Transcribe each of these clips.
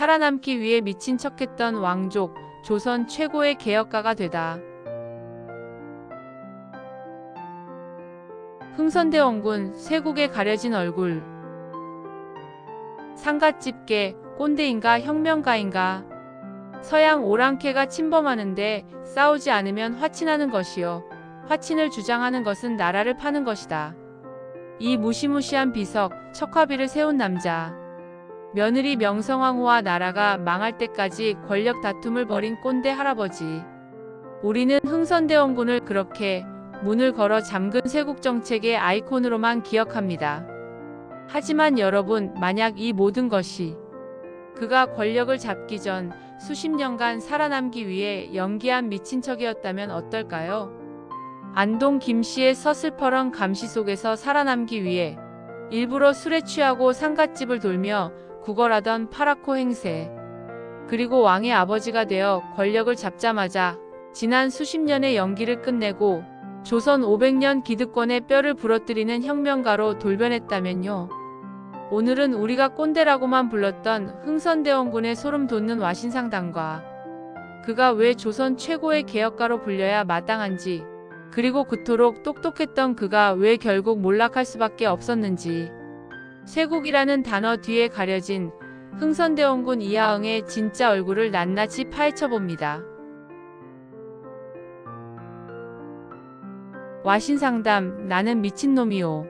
살아남기 위해 미친 척했던 왕족, 조선 최고의 개혁가가 되다. 흥선대원군, 쇄국에 가려진 얼굴. 상갓집계, 꼰대인가 혁명가인가. 서양 오랑캐가 침범하는데 싸우지 않으면 화친하는 것이요. 화친을 주장하는 것은 나라를 파는 것이다. 이 무시무시한 비석, 척화비를 세운 남자. 며느리 명성황후와 나라가 망할 때까지 권력 다툼을 벌인 꼰대 할아버지. 우리는 흥선대원군을 그렇게 문을 걸어 잠근 쇄국 정책의 아이콘으로만 기억합니다. 하지만 여러분, 만약 이 모든 것이 그가 권력을 잡기 전 수십 년간 살아남기 위해 연기한 미친 척이었다면 어떨까요? 안동 김씨의 서슬퍼런 감시 속에서 살아남기 위해 일부러 술에 취하고 상갓집을 돌며 구걸하던 파라코 행세. 그리고 왕의 아버지가 되어 권력을 잡자마자 지난 수십 년의 연기를 끝내고 조선 500년 기득권의 뼈를 부러뜨리는 혁명가로 돌변했다면요. 오늘은 우리가 꼰대라고만 불렀던 흥선대원군의 소름 돋는 와신상담과 그가 왜 조선 최고의 개혁가로 불려야 마땅한지, 그리고 그토록 똑똑했던 그가 왜 결국 몰락할 수밖에 없었는지, 쇄국이라는 단어 뒤에 가려진 흥선대원군 이하응의 진짜 얼굴을 낱낱이 파헤쳐봅니다. 와신상담, 나는 미친놈이오.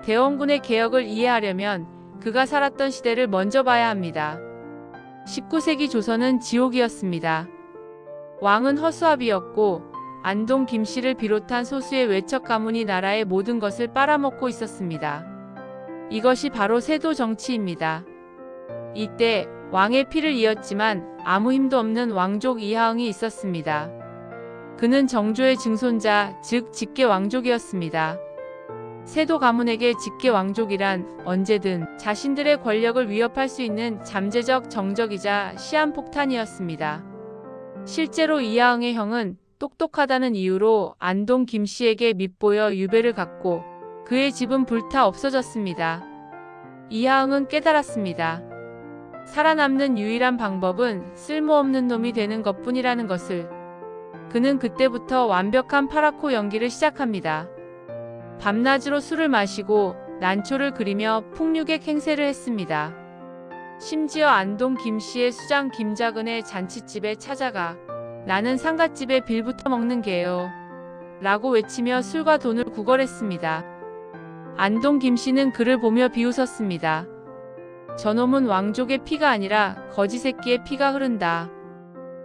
대원군의 개혁을 이해하려면 그가 살았던 시대를 먼저 봐야 합니다. 19세기 조선은 지옥이었습니다. 왕은 허수아비였고 안동 김씨를 비롯한 소수의 외척 가문이 나라의 모든 것을 빨아먹고 있었습니다. 이것이 바로 세도 정치입니다. 이때 왕의 피를 이었지만 아무 힘도 없는 왕족 이하응이 있었습니다. 그는 정조의 증손자, 즉 직계왕족이었습니다. 세도 가문에게 직계왕족이란 언제든 자신들의 권력을 위협할 수 있는 잠재적 정적이자 시한폭탄이었습니다. 실제로 이하응의 형은 똑똑하다는 이유로 안동 김씨에게 밉보여 유배를 갔고 그의 집은 불타 없어졌습니다. 이하응은 깨달았습니다. 살아남는 유일한 방법은 쓸모없는 놈이 되는 것뿐이라는 것을. 그는 그때부터 완벽한 파라코 연기를 시작합니다. 밤낮으로 술을 마시고 난초를 그리며 풍류객 행세를 했습니다. 심지어 안동 김씨의 수장 김작은의 잔칫집에 찾아가 나는 상갓집에 빌부터 먹는 개요 라고 외치며 술과 돈을 구걸했습니다. 안동 김씨는 그를 보며 비웃었습니다. 저놈은 왕족의 피가 아니라 거지 새끼의 피가 흐른다.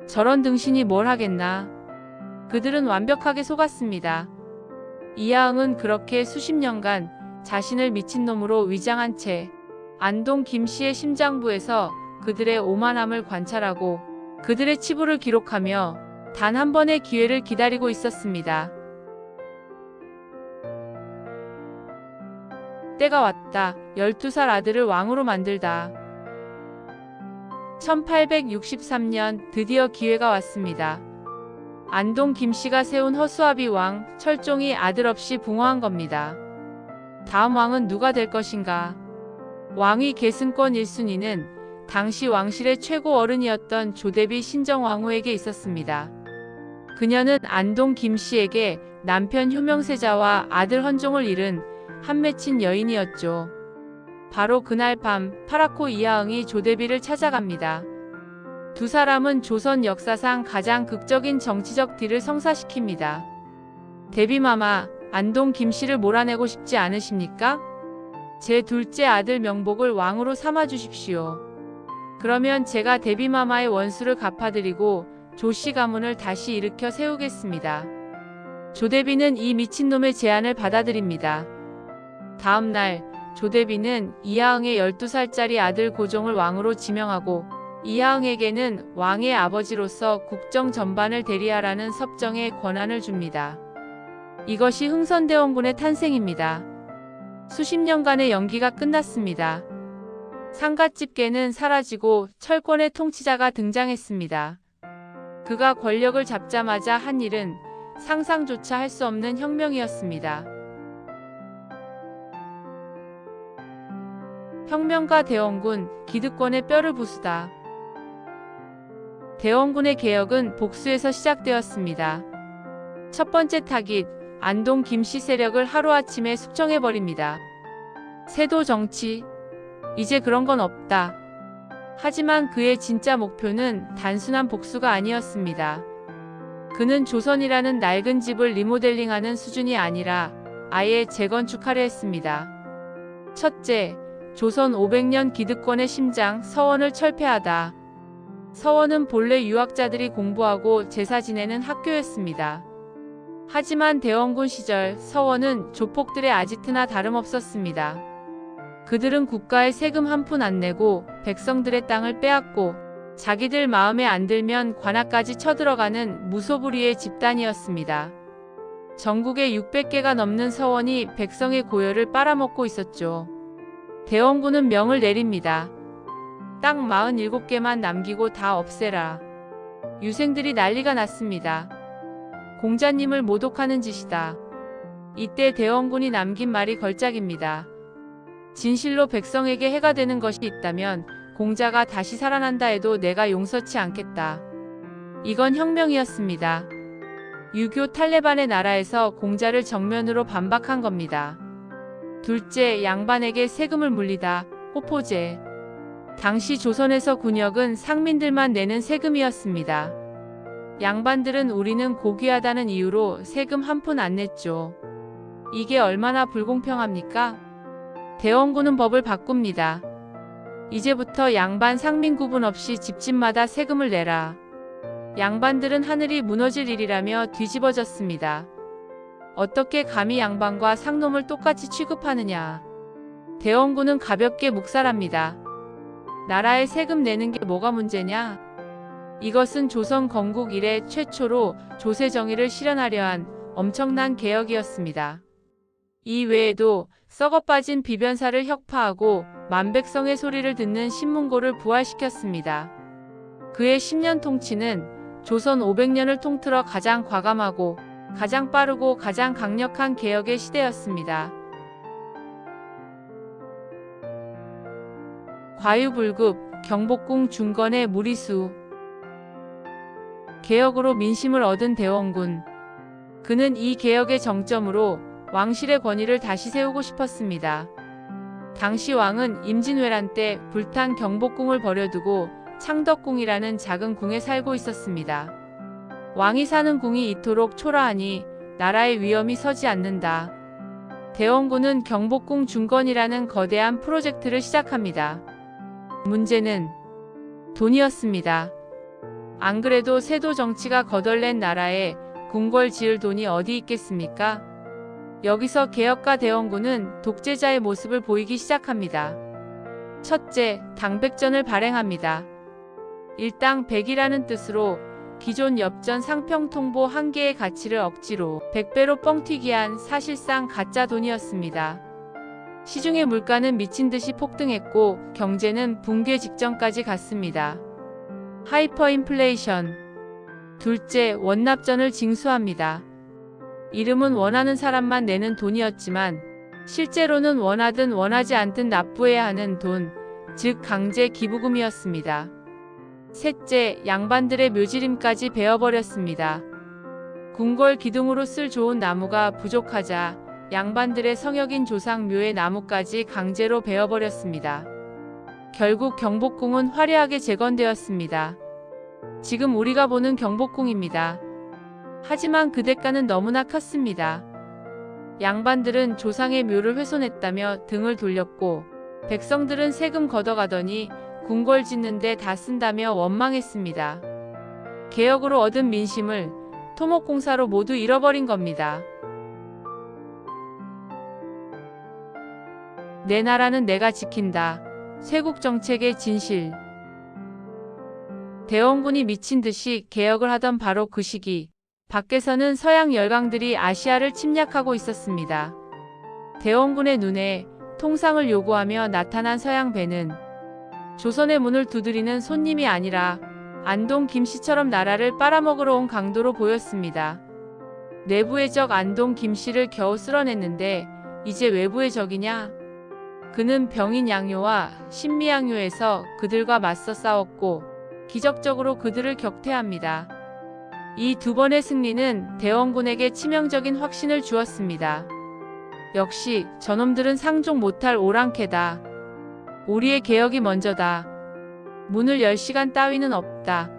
저런 등신이 뭘 하겠나. 그들은 완벽하게 속았습니다. 이하응은 그렇게 수십 년간 자신을 미친놈으로 위장한 채 안동 김씨의 심장부에서 그들의 오만함을 관찰하고 그들의 치부를 기록하며 단 한 번의 기회를 기다리고 있었습니다. 때가 왔다. 12살 아들을 왕으로 만들다. 1863년 드디어 기회가 왔습니다. 안동 김씨가 세운 허수아비 왕 철종이 아들 없이 붕어한 겁니다. 다음 왕은 누가 될 것인가? 왕위 계승권 1순위는 당시 왕실의 최고 어른이었던 조대비 신정왕후에게 있었습니다. 그녀는 안동 김씨에게 남편 효명세자와 아들 헌종을 잃은 한맺힌 여인이었죠. 바로 그날 밤 파라코 이하응이 조대비를 찾아갑니다. 두 사람은 조선 역사상 가장 극적인 정치적 딜을 성사시킵니다. 대비마마, 안동 김씨를 몰아내고 싶지 않으십니까? 제 둘째 아들 명복을 왕으로 삼아주십시오. 그러면 제가 대비마마의 원수를 갚아드리고 조씨 가문을 다시 일으켜 세우겠습니다. 조대비는 이 미친놈의 제안을 받아들입니다. 다음 날 조대비는 이하응의 12살짜리 아들 고종을 왕으로 지명하고 이하응에게는 왕의 아버지로서 국정 전반을 대리하라는 섭정의 권한을 줍니다. 이것이 흥선대원군의 탄생입니다. 수십 년간의 연기가 끝났습니다. 상갓집계는 사라지고 철권의 통치자가 등장했습니다. 그가 권력을 잡자마자 한 일은 상상조차 할 수 없는 혁명이었습니다. 혁명가 대원군, 기득권의 뼈를 부수다. 대원군의 개혁은 복수에서 시작되었습니다. 첫 번째 타깃, 안동 김씨 세력을 하루아침에 숙청해버립니다. 세도 정치, 이제 그런 건 없다. 하지만 그의 진짜 목표는 단순한 복수가 아니었습니다. 그는 조선이라는 낡은 집을 리모델링하는 수준이 아니라 아예 재건축하려 했습니다. 첫째, 조선 500년 기득권의 심장, 서원을 철폐하다. 서원은 본래 유학자들이 공부하고 제사 지내는 학교였습니다. 하지만 대원군 시절 서원은 조폭들의 아지트나 다름없었습니다. 그들은 국가에 세금 한 푼 안 내고 백성들의 땅을 빼앗고 자기들 마음에 안 들면 관아까지 쳐들어가는 무소불위의 집단이었습니다. 전국에 600개가 넘는 서원이 백성의 고열을 빨아먹고 있었죠. 대원군은 명을 내립니다. 땅 47개만 남기고 다 없애라. 유생들이 난리가 났습니다. 공자님을 모독하는 짓이다. 이때 대원군이 남긴 말이 걸작입니다. 진실로 백성에게 해가 되는 것이 있다면 공자가 다시 살아난다 해도 내가 용서치 않겠다. 이건 혁명이었습니다. 유교 탈레반의 나라에서 공자를 정면으로 반박한 겁니다. 둘째, 양반에게 세금을 물리다. 호포제. 당시 조선에서 군역은 상민들만 내는 세금이었습니다. 양반들은 우리는 고귀하다는 이유로 세금 한 푼 안 냈죠. 이게 얼마나 불공평합니까? 대원군은 법을 바꿉니다. 이제부터 양반 상민 구분 없이 집집마다 세금을 내라. 양반들은 하늘이 무너질 일이라며 뒤집어졌습니다. 어떻게 감히 양반과 상놈을 똑같이 취급하느냐. 대원군은 가볍게 묵살합니다. 나라에 세금 내는 게 뭐가 문제냐? 이것은 조선 건국 이래 최초로 조세 정의를 실현하려 한 엄청난 개혁이었습니다. 이 외에도 썩어빠진 비변사를 혁파하고 만백성의 소리를 듣는 신문고를 부활시켰습니다. 그의 10년 통치는 조선 500년을 통틀어 가장 과감하고 가장 빠르고 가장 강력한 개혁의 시대였습니다. 과유불급, 경복궁 중건의 무리수. 개혁으로 민심을 얻은 대원군. 그는 이 개혁의 정점으로 왕실의 권위를 다시 세우고 싶었습니다. 당시 왕은 임진왜란 때 불탄 경복궁을 버려두고 창덕궁이라는 작은 궁에 살고 있었습니다. 왕이 사는 궁이 이토록 초라하니 나라의 위험이 서지 않는다. 대원군은 경복궁 중건이라는 거대한 프로젝트를 시작합니다. 문제는 돈이었습니다. 안 그래도 세도 정치가 거덜낸 나라에 궁궐 지을 돈이 어디 있겠습니까? 여기서 개혁가 대원군은 독재자의 모습을 보이기 시작합니다. 첫째, 당백전을 발행합니다. 일당 100이라는 뜻으로 기존 엽전 상평 통보 한 개의 가치를 억지로 100배로 뻥튀기한 사실상 가짜 돈이었습니다. 시중의 물가는 미친 듯이 폭등했고 경제는 붕괴 직전까지 갔습니다. 하이퍼인플레이션. 둘째, 원납전을 징수합니다. 이름은 원하는 사람만 내는 돈이었지만 실제로는 원하든 원하지 않든 납부해야 하는 돈, 즉 강제 기부금이었습니다. 셋째, 양반들의 묘지림까지 베어버렸습니다. 궁궐 기둥으로 쓸 좋은 나무가 부족하자 양반들의 성역인 조상묘의 나무까지 강제로 베어버렸습니다. 결국 경복궁은 화려하게 재건되었습니다. 지금 우리가 보는 경복궁입니다. 하지만 그 대가는 너무나 컸습니다. 양반들은 조상의 묘를 훼손했다며 등을 돌렸고 백성들은 세금 걷어가더니 궁궐 짓는데 다 쓴다며 원망했습니다. 개혁으로 얻은 민심을 토목공사로 모두 잃어버린 겁니다. 내 나라는 내가 지킨다. 쇄국정책의 진실. 대원군이 미친 듯이 개혁을 하던 바로 그 시기, 밖에서는 서양 열강들이 아시아를 침략하고 있었습니다. 대원군의 눈에 통상을 요구하며 나타난 서양 배는 조선의 문을 두드리는 손님이 아니라 안동 김씨처럼 나라를 빨아먹으러 온 강도로 보였습니다. 내부의 적 안동 김씨를 겨우 쓸어냈는데 이제 외부의 적이냐? 그는 병인 양요와 신미양요에서 그들과 맞서 싸웠고 기적적으로 그들을 격퇴합니다. 이 두 번의 승리는 대원군에게 치명적인 확신을 주었습니다. 역시 저놈들은 상종 못할 오랑캐다. 우리의 개혁이 먼저다. 문을 열 시간 따위는 없다.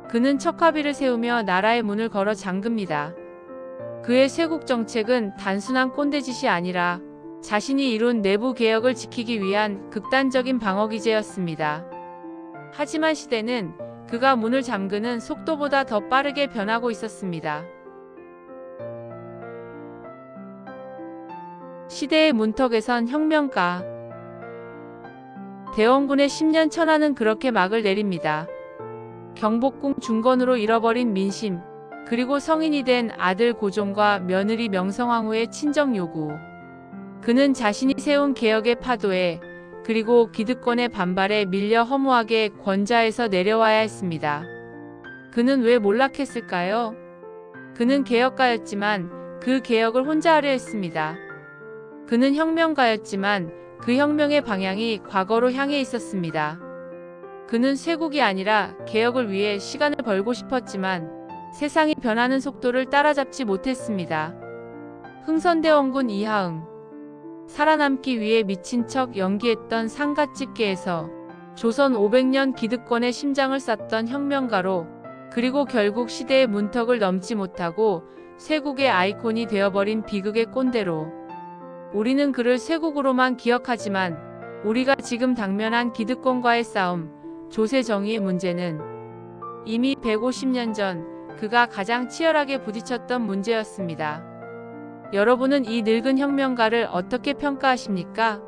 그는 척화비를 세우며 나라의 문을 걸어 잠깁니다. 그의 쇄국 정책은 단순한 꼰대짓이 아니라 자신이 이룬 내부 개혁을 지키기 위한 극단적인 방어기제였습니다. 하지만 시대는 그가 문을 잠그는 속도보다 더 빠르게 변하고 있었습니다. 시대의 문턱에선 혁명가. 대원군의 10년 천하는 그렇게 막을 내립니다. 경복궁 중건으로 잃어버린 민심, 그리고 성인이 된 아들 고종과 며느리 명성황후의 친정 요구. 그는 자신이 세운 개혁의 파도에, 그리고 기득권의 반발에 밀려 허무하게 권좌에서 내려와야 했습니다. 그는 왜 몰락했을까요? 그는 개혁가였지만 그 개혁을 혼자 하려 했습니다. 그는 혁명가였지만 그 혁명의 방향이 과거로 향해 있었습니다. 그는 쇄국이 아니라 개혁을 위해 시간을 벌고 싶었지만 세상이 변하는 속도를 따라잡지 못했습니다. 흥선대원군 이하응. 살아남기 위해 미친 척 연기했던 상가집계에서 조선 500년 기득권의 심장을 쐈던 혁명가로, 그리고 결국 시대의 문턱을 넘지 못하고 쇄국의 아이콘이 되어버린 비극의 꼰대로. 우리는 그를 쇄국으로만 기억하지만 우리가 지금 당면한 기득권과의 싸움, 조세 정의의 문제는 이미 150년 전 그가 가장 치열하게 부딪혔던 문제였습니다. 여러분은 이 늙은 혁명가를 어떻게 평가하십니까?